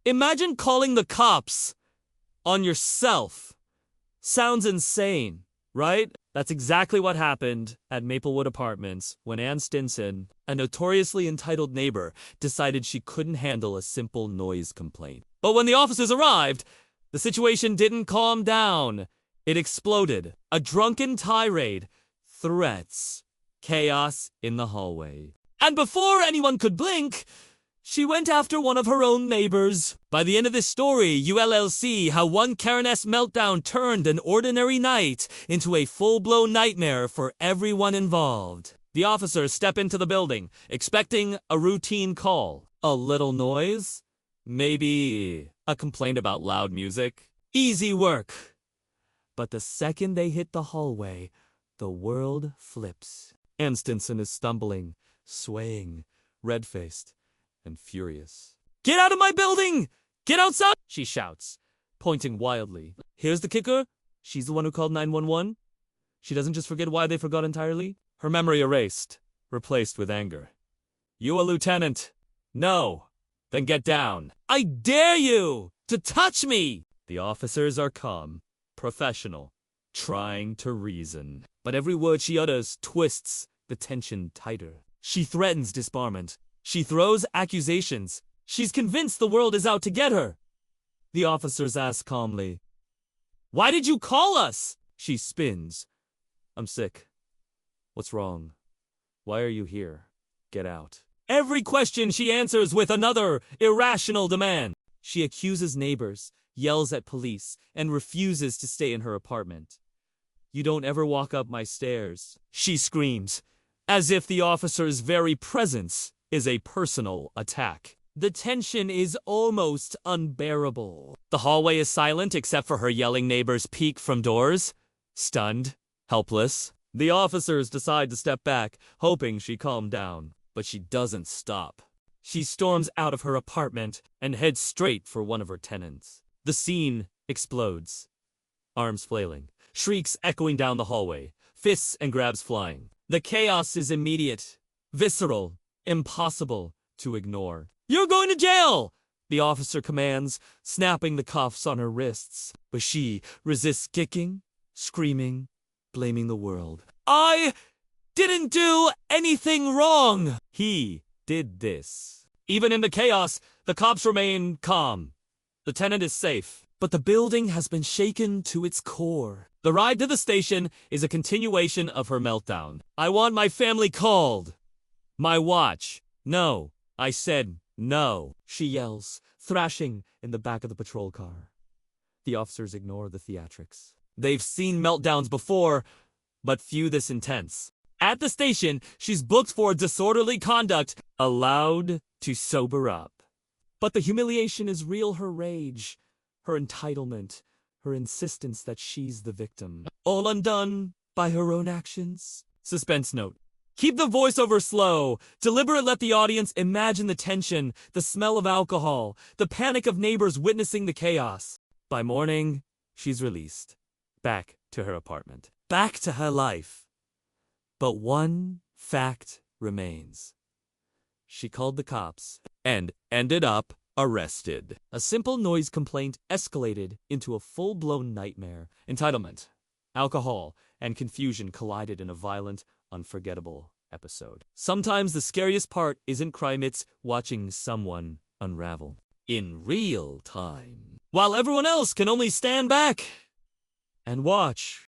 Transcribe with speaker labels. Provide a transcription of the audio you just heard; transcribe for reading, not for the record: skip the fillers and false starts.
Speaker 1: Imagine calling the cops on yourself. Sounds insane, right? That's exactly what happened at Maplewood Apartments when Ann Stinson, a notoriously entitled neighbor, decided she couldn't handle a simple noise complaint. But when the officers arrived, the situation didn't calm down. It exploded. A drunken tirade, threats, chaos in the hallway. And before anyone could blink, she went after one of her own neighbors. By the end of this story, you'll see how one Karen-esque meltdown turned an ordinary night into a full-blown nightmare for everyone involved. The officers step into the building, expecting a routine call. A little noise? Maybe a complaint about loud music? Easy work. But the second they hit the hallway, the world flips. Ann Stinson is stumbling, swaying, red-faced, and furious. "Get out of my building! Get outside!" she shouts, pointing wildly. Here's the kicker. She's the one who called 911. She doesn't just forget why they forgot entirely. Her memory erased, replaced with anger. "You a lieutenant? No. Then get down. I dare you to touch me!" The officers are calm, professional, trying to reason. But every word she utters twists the tension tighter. She threatens disbarment. She throws accusations. She's convinced the world is out to get her. The officers ask calmly, "Why did you call us?" She spins. "I'm sick." "What's wrong? Why are you here? Get out." Every question she answers with another irrational demand. She accuses neighbors, yells at police, and refuses to stay in her apartment. "You don't ever walk up my stairs," she screams, as if the officer's very presence is a personal attack. The tension is almost unbearable. The hallway is silent except for her yelling neighbors peek from doors. Stunned, helpless, the officers decide to step back, hoping she calmed down. But she doesn't stop. She storms out of her apartment and heads straight for one of her tenants. The scene explodes. Arms flailing, shrieks echoing down the hallway, fists and grabs flying. The chaos is immediate, visceral, impossible to ignore. "You're going to jail!" the officer commands, snapping the cuffs on her wrists. But she resists kicking, screaming, blaming the world. "I didn't do anything wrong!" He did this. Even in the chaos, the cops remain calm. The tenant is safe, but the building has been shaken to its core. The ride to the station is a continuation of her meltdown. "I want my family called. My watch. No. I said no," she yells, thrashing in the back of the patrol car. The officers ignore the theatrics. They've seen meltdowns before, but few this intense. At the station, she's booked for disorderly conduct, allowed to sober up. But the humiliation is real, her rage, her entitlement, her insistence that she's the victim. All undone by her own actions. Suspense note. Keep the voiceover slow. Deliberate, let the audience imagine the tension, the smell of alcohol, the panic of neighbors witnessing the chaos. By morning, she's released. Back to her apartment. Back to her life. But one fact remains. She called the cops and ended up arrested. A simple noise complaint escalated into a full-blown nightmare. Entitlement, alcohol, and confusion collided in a violent, unforgettable episode. Sometimes the scariest part isn't crime, it's watching someone unravel in real time, while everyone else can only stand back and watch.